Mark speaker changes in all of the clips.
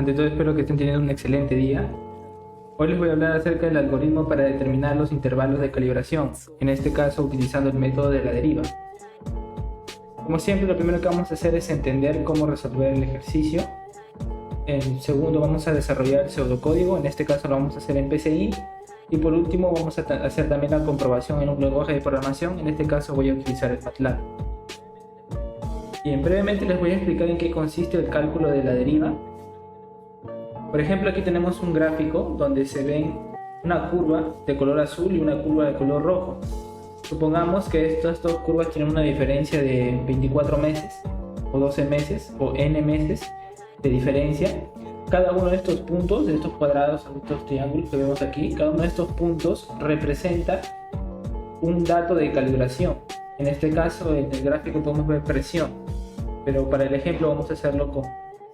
Speaker 1: Ante todo espero que estén teniendo un excelente día. Hoy les voy a hablar acerca del algoritmo para determinar los intervalos de calibración, en este caso utilizando el método de la deriva. Como siempre, lo primero que vamos a hacer es entender cómo resolver el ejercicio. En segundo, vamos a desarrollar el pseudocódigo, en este caso lo vamos a hacer en PCI. Y por último, vamos a hacer también la comprobación en un lenguaje de programación, en este caso voy a utilizar el MATLAB. Bien, brevemente les voy a explicar en qué consiste el cálculo de la deriva. Por ejemplo, aquí tenemos un gráfico donde se ven una curva de color azul y una curva de color rojo. Supongamos que estas dos curvas tienen una diferencia de 24 meses, o 12 meses, o n meses de diferencia. Cada uno de estos puntos, de estos cuadrados, de estos triángulos que vemos aquí, cada uno de estos puntos representa un dato de calibración. En este caso, en el gráfico podemos ver presión, pero para el ejemplo vamos a hacerlo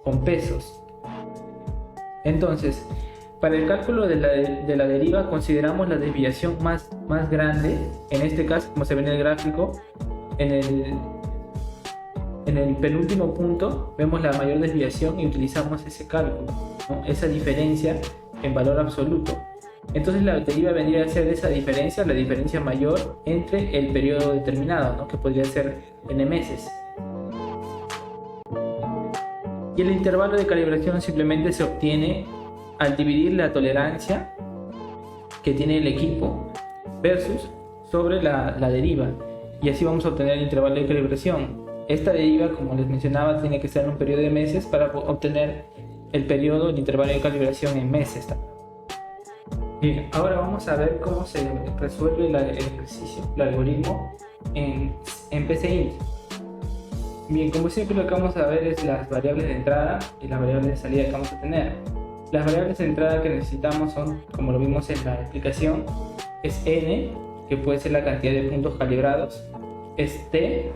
Speaker 1: con pesos. Entonces, para el cálculo de la deriva consideramos la desviación más grande. En este caso, como se ve en el gráfico, en el penúltimo punto vemos la mayor desviación y utilizamos ese cálculo, ¿no? Esa diferencia en valor absoluto. Entonces la deriva vendría a ser esa diferencia, la diferencia mayor entre el periodo determinado, ¿no? Que podría ser n meses. Y el intervalo de calibración simplemente se obtiene al dividir la tolerancia que tiene el equipo versus sobre la deriva, y así vamos a obtener el intervalo de calibración. Esta deriva, como les mencionaba, tiene que ser en un periodo de meses para obtener el intervalo de calibración en meses. Bien, ahora vamos a ver cómo se resuelve el ejercicio, el algoritmo en PCI. Bien, como siempre lo que vamos a ver es las variables de entrada y las variables de salida que vamos a tener. Las variables de entrada que necesitamos son, como lo vimos en la explicación, es n, que puede ser la cantidad de puntos calibrados, es t,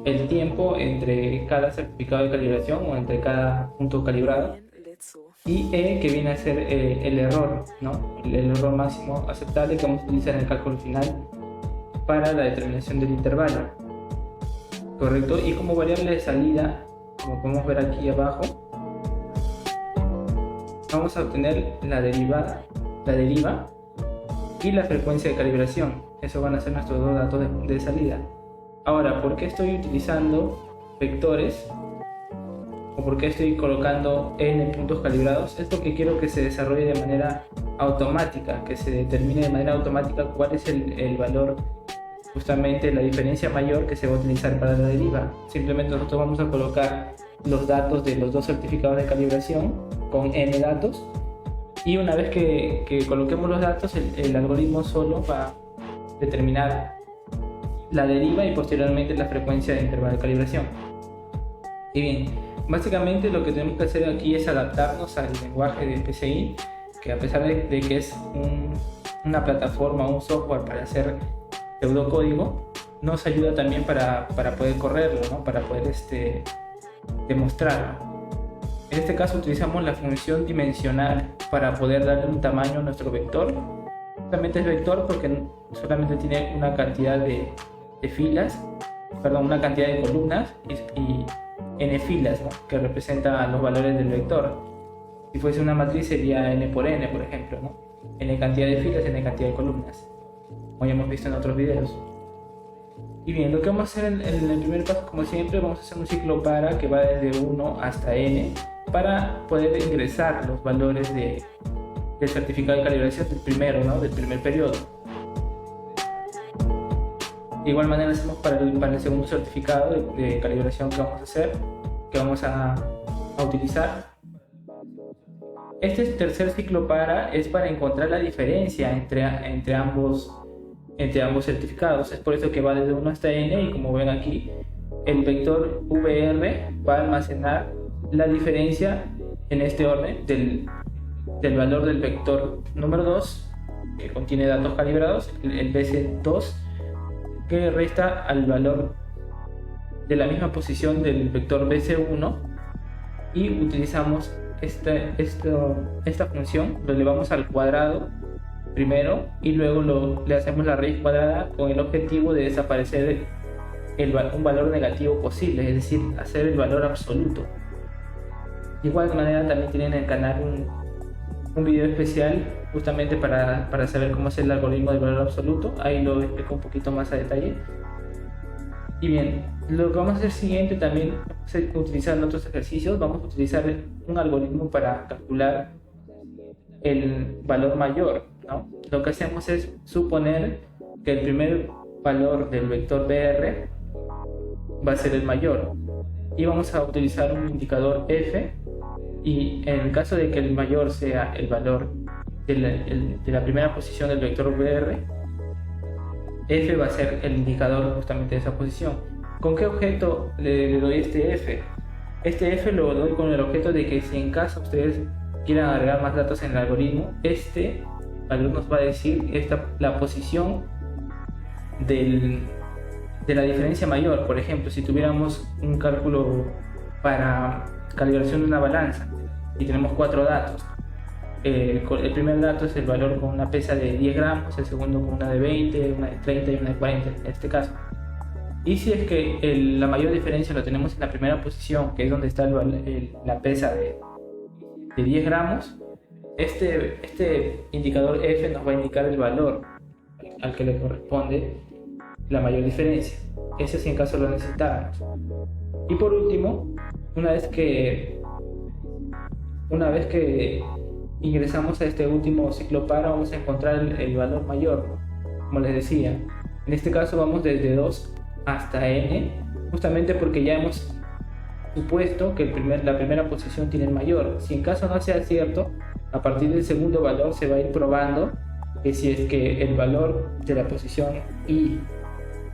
Speaker 1: el tiempo entre cada certificado de calibración o entre cada punto calibrado, y e, que viene a ser el error, ¿no? El error máximo aceptable que vamos a utilizar en el cálculo final para la determinación del intervalo. Correcto, y como variable de salida, como podemos ver aquí abajo, vamos a obtener la deriva y la frecuencia de calibración. Eso van a ser nuestros dos datos de salida. Ahora, ¿por qué estoy utilizando vectores? ¿O por qué estoy colocando n puntos calibrados? Es porque quiero que se desarrolle de manera automática, que se determine de manera automática cuál es el valor, justamente la diferencia mayor que se va a utilizar para la deriva. Simplemente nosotros vamos a colocar los datos de los dos certificados de calibración con n datos, y una vez que coloquemos los datos, el algoritmo solo va a determinar la deriva y posteriormente la frecuencia de intervalo de calibración. Y bien, básicamente lo que tenemos que hacer aquí es adaptarnos al lenguaje de PCI, que a pesar de que es una plataforma, un software para hacer pseudocódigo, nos ayuda también para poder correrlo, ¿no? Para poder demostrarlo. En este caso utilizamos la función dimensional para poder darle un tamaño a nuestro vector. Solamente es vector porque solamente tiene una cantidad de filas, una cantidad de columnas y n filas, ¿no? Que representan los valores del vector. Si fuese una matriz sería n por n, por ejemplo, ¿no? N cantidad de filas, n cantidad de columnas, como ya hemos visto en otros videos. Y bien, lo que vamos a hacer en el primer paso, como siempre, vamos a hacer un ciclo para que va desde 1 hasta n para poder ingresar los valores del certificado de calibración del primero, ¿no? Del primer periodo. De igual manera hacemos para el segundo certificado de calibración que vamos a hacer, que vamos a utilizar. Este tercer ciclo es para encontrar la diferencia entre ambos certificados. Es por eso que va desde 1 hasta n, y como ven aquí, el vector VR va a almacenar la diferencia en este orden del valor del vector número 2, que contiene datos calibrados, el BC2, que resta al valor de la misma posición del vector BC1, y utilizamos esta función, lo elevamos al cuadrado primero y luego le hacemos la raíz cuadrada con el objetivo de desaparecer un valor negativo posible, es decir, hacer el valor absoluto. De igual manera también tienen en el canal un video especial justamente para saber cómo hacer el algoritmo del valor absoluto. Ahí lo explico un poquito más a detalle. Y bien, lo que vamos a hacer siguiente también es utilizar en otros ejercicios. Vamos a utilizar un algoritmo para calcular el valor mayor, ¿no? Lo que hacemos es suponer que el primer valor del vector BR va a ser el mayor y vamos a utilizar un indicador f, y en el caso de que el mayor sea el valor de la primera posición del vector BR, f va a ser el indicador justamente de esa posición. ¿Con qué objeto le doy este f? Este f lo doy con el objeto de que si en caso ustedes quieran agregar más datos en el algoritmo, este valor nos va a decir la posición de la diferencia mayor. Por ejemplo, si tuviéramos un cálculo para calibración de una balanza y tenemos 4 datos, el primer dato es el valor con una pesa de 10 gramos, el segundo con una de 20, una de 30 y una de 40 en este caso. Y si es que la mayor diferencia lo tenemos en la primera posición, que es donde está la pesa de 10 gramos, este indicador f nos va a indicar el valor al que le corresponde la mayor diferencia. Ese es en caso lo necesitáramos. Y por último, una vez que ingresamos a este último ciclo para, vamos a encontrar el valor mayor, ¿no? Como les decía, en este caso vamos desde 2 hasta n, justamente porque ya hemos supuesto que la primera posición tiene el mayor. Si en caso no sea cierto, a partir del segundo valor se va a ir probando que si es que el valor de la posición i,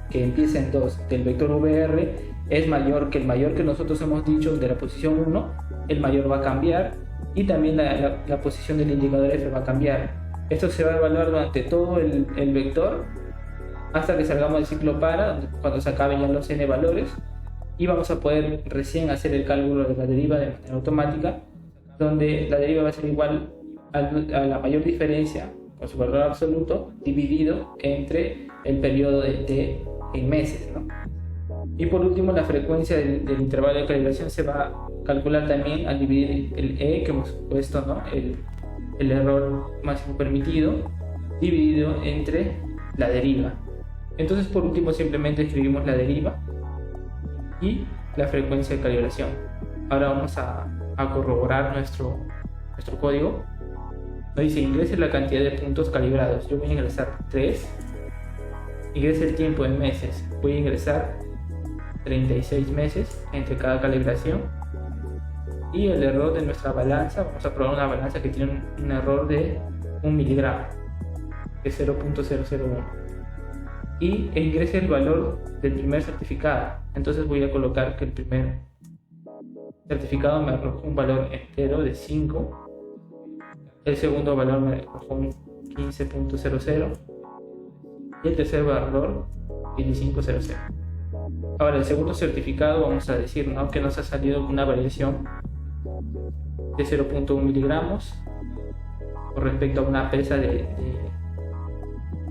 Speaker 1: que empieza en 2, del vector VR es mayor que el mayor que nosotros hemos dicho de la posición 1, el mayor va a cambiar y también la posición del indicador f va a cambiar. Esto se va a evaluar durante todo el vector hasta que salgamos del ciclo para, cuando se acaben ya los n valores, y vamos a poder recién hacer el cálculo de la deriva de manera automática, donde la deriva va a ser igual a la mayor diferencia con su valor absoluto dividido entre el periodo de t en meses, ¿no? Y por último, la frecuencia del intervalo de calibración se va a calcular también al dividir el e que hemos puesto, ¿no? el error máximo permitido dividido entre la deriva. Entonces, por último, simplemente escribimos la deriva y la frecuencia de calibración. Ahora vamos a corroborar nuestro código. Nos dice: ingrese la cantidad de puntos calibrados. Yo voy a ingresar 3. Ingrese el tiempo en meses. Voy a ingresar 36 meses entre cada calibración. Y el error de nuestra balanza, vamos a probar una balanza que tiene un error de 1 miligramo, de 0.001. Y ingrese el valor del primer certificado. Entonces voy a colocar que el primer certificado me arrojó un valor entero de 5, el segundo valor me arrojó un 15.00 y el tercer valor 25.00. Ahora, el segundo certificado, vamos a decir, ¿no?, que nos ha salido una variación de 0.1 miligramos con respecto a una pesa de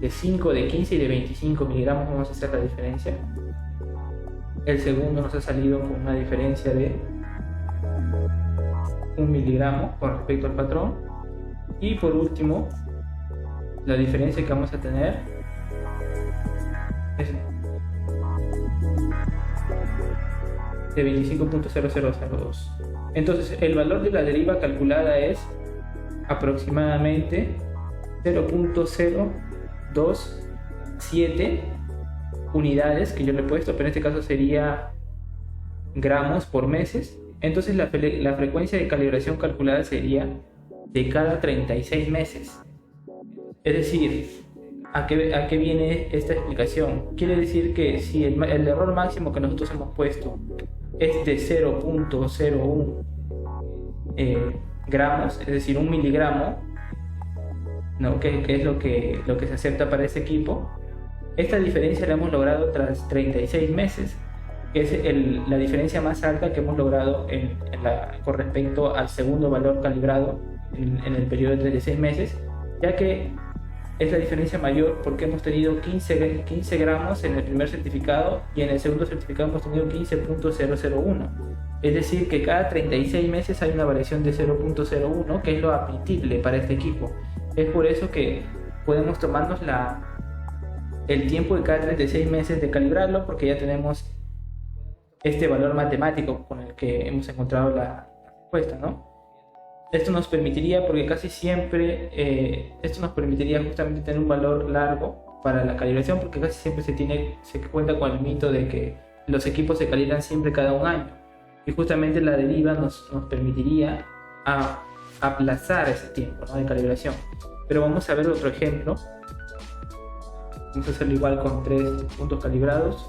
Speaker 1: 5, de 15 y de 25 miligramos. Vamos a hacer la diferencia. El segundo nos ha salido con una diferencia de 1 miligramo con respecto al patrón. Y por último, la diferencia que vamos a tener es de 25.0002. Entonces, el valor de la deriva calculada es aproximadamente 0.027 unidades, que yo le he puesto, pero en este caso sería gramos por meses. Entonces la frecuencia de calibración calculada sería de cada 36 meses. Es decir, ¿a qué viene esta explicación? Quiere decir que si el error máximo que nosotros hemos puesto es de 0.01 gramos, es decir, 1 miligramo, ¿no?, que es lo que se acepta para ese equipo, esta diferencia la hemos logrado tras 36 meses, que es la diferencia más alta que hemos logrado con respecto al segundo valor calibrado en el periodo de 36 meses, ya que es la diferencia mayor porque hemos tenido 15 gramos en el primer certificado y en el segundo certificado hemos tenido 15.001. Es decir, que cada 36 meses hay una variación de 0.01, que es lo admitible para este equipo. Es por eso que podemos tomarnos el tiempo de cada 36 meses de calibrarlo, porque ya tenemos este valor matemático con el que hemos encontrado la respuesta, ¿no? Esto nos permitiría, porque casi siempre, esto nos permitiría justamente tener un valor largo para la calibración, porque casi siempre se cuenta con el mito de que los equipos se calibran siempre cada un año. Y justamente la deriva nos permitiría aplazar ese tiempo, ¿no?, de calibración. Pero vamos a ver otro ejemplo. Vamos a hacerlo igual con 3 puntos calibrados.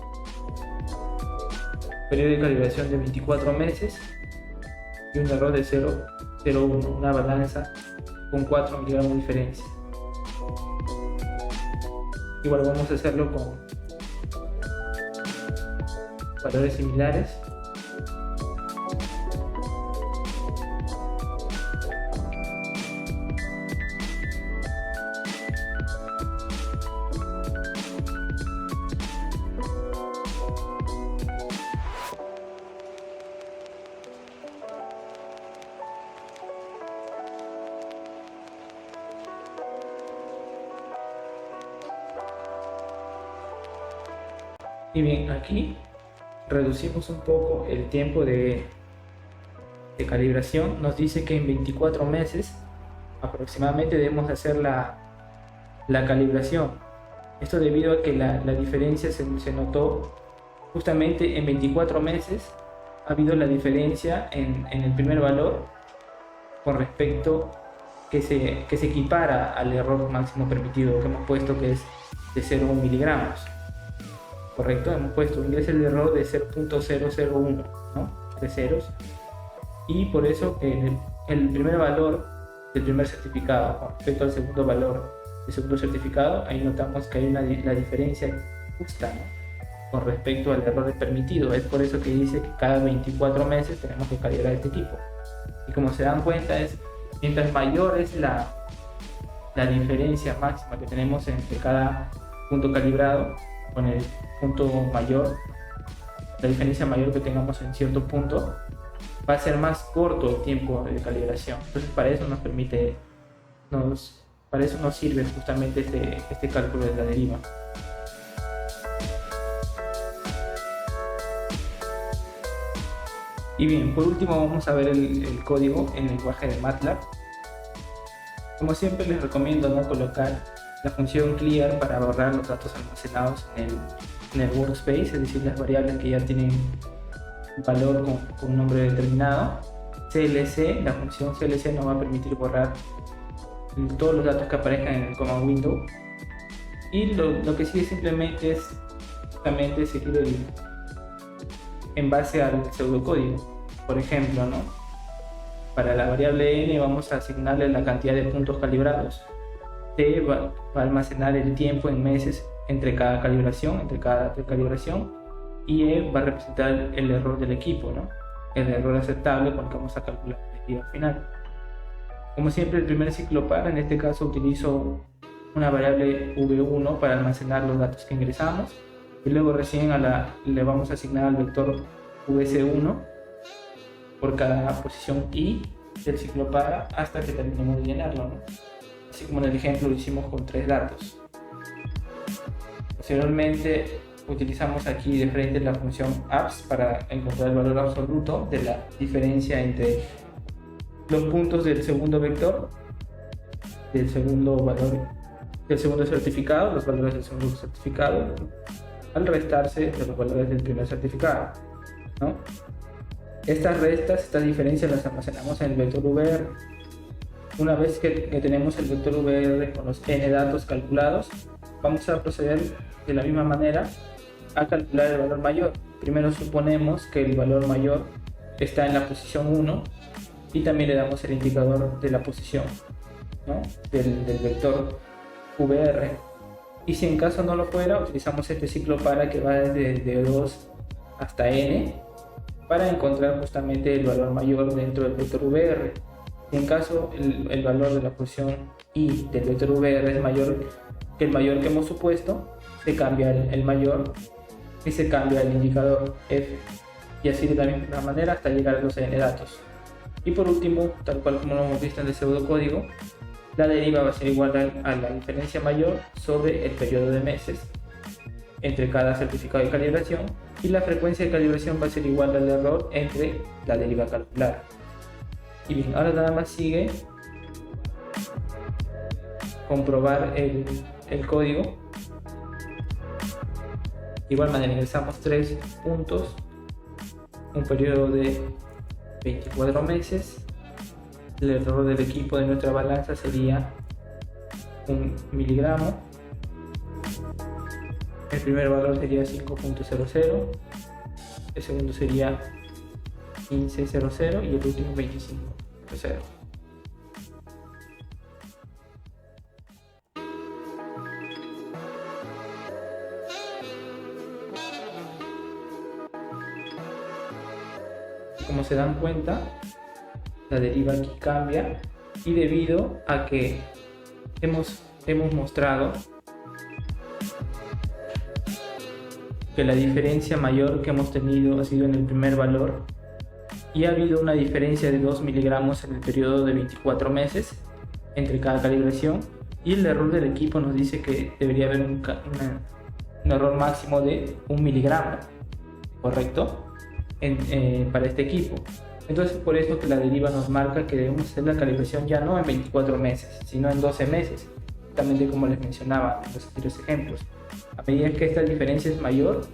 Speaker 1: Periodo de calibración de 24 meses y un error de 0.01, una balanza con 4 miligramos de diferencia. Igual vamos a hacerlo con valores similares. Y bien, aquí reducimos un poco el tiempo de calibración. Nos dice que en 24 meses aproximadamente debemos hacer la calibración. Esto debido a que la diferencia se notó justamente en 24 meses. Ha habido la diferencia en el primer valor con respecto que se equipara al error máximo permitido que hemos puesto, que es de 0,1 miligramos. Correcto, hemos puesto ingresa el error de 0.001, ¿no?, de ceros, y por eso el primer valor del primer certificado con respecto al segundo valor del segundo certificado, ahí notamos que hay la diferencia justa, ¿no?, con respecto al error permitido. Es por eso que dice que cada 24 meses tenemos que calibrar este equipo. Y como se dan cuenta, mientras mayor es la diferencia máxima que tenemos entre cada punto calibrado, con el punto mayor, la diferencia mayor que tengamos en cierto punto, va a ser más corto el tiempo de calibración. Entonces para eso para eso nos sirve justamente este cálculo de la deriva. Y bien, por último vamos a ver el código en lenguaje de MATLAB. Como siempre les recomiendo no colocar la función clear para borrar los datos almacenados en el workspace, es decir, las variables que ya tienen valor con un nombre determinado. CLC, la función CLC nos va a permitir borrar todos los datos que aparezcan en el command window, y lo que sigue simplemente es justamente seguir en base al pseudocódigo. Por ejemplo, ¿no?, para la variable n vamos a asignarle la cantidad de puntos calibrados. T va a almacenar el tiempo en meses entre cada calibración, y E va a representar el error del equipo, ¿no?, el error aceptable con el que vamos a calcular la deriva final. Como siempre, el primer ciclo par, en este caso utilizo una variable v1 para almacenar los datos que ingresamos, y luego recién le vamos a asignar al vector vc1 por cada posición i del ciclo par hasta que terminemos de llenarlo, ¿no?, así como en el ejemplo lo hicimos con 3 datos. Posteriormente utilizamos aquí de frente la función abs para encontrar el valor absoluto de la diferencia entre los puntos del segundo vector, del segundo certificado, los valores del segundo certificado, al restarse de los valores del primer certificado, ¿no? Estas diferencias las almacenamos en el vector VR. Una vez que tenemos el vector VR con los n datos calculados, vamos a proceder de la misma manera a calcular el valor mayor. Primero suponemos que el valor mayor está en la posición 1 y también le damos el indicador de la posición, ¿no?, del vector VR. Y si en caso no lo fuera, utilizamos este ciclo para que va desde 2 hasta n para encontrar justamente el valor mayor dentro del vector VR. Si en caso el valor de la posición i del vector VR es mayor que el mayor que hemos supuesto, se cambia el mayor y se cambia el indicador f. y así de la misma manera hasta llegar a los n datos. Y por último, tal cual como lo hemos visto en el pseudocódigo, la deriva va a ser igual a la diferencia mayor sobre el periodo de meses entre cada certificado de calibración, y la frecuencia de calibración va a ser igual al error entre la deriva calculada. Y bien, ahora nada más sigue comprobar el código. De igual manera ingresamos 3 puntos, un periodo de 24 meses, el error del equipo de nuestra balanza sería 1 miligramo, el primer valor sería 5.00, el segundo sería 15.00 y el último 25.0. Como se dan cuenta, la deriva aquí cambia, y debido a que hemos mostrado que la diferencia mayor que hemos tenido ha sido en el primer valor, y ha habido una diferencia de 2 miligramos en el periodo de 24 meses entre cada calibración, y el error del equipo nos dice que debería haber un error máximo de 1 miligramo, ¿correcto? Para este equipo. Entonces por eso que la deriva nos marca que debemos hacer la calibración ya no en 24 meses, sino en 12 meses, justamente como les mencionaba en los anteriores ejemplos. A medida que esta diferencia es mayor,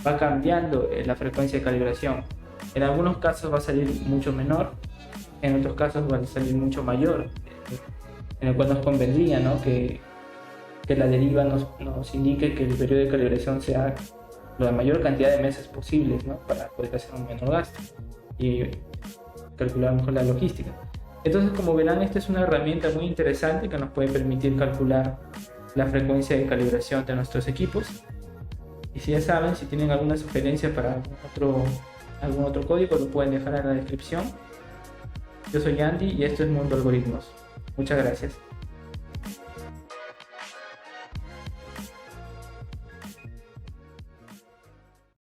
Speaker 1: va cambiando la frecuencia de calibración. En algunos casos va a salir mucho menor, en otros casos va a salir mucho mayor, en el cual nos convendría, ¿no?, que la deriva nos indique que el periodo de calibración sea la mayor cantidad de meses posibles, ¿no?, para poder hacer un menor gasto y calcular mejor la logística. Entonces, como verán, esta es una herramienta muy interesante que nos puede permitir calcular la frecuencia de calibración de nuestros equipos. Y si ya saben, si tienen alguna sugerencia para algún otro código, lo pueden dejar en la descripción. Yo soy Andy y esto es Mundo Algoritmos. Muchas gracias.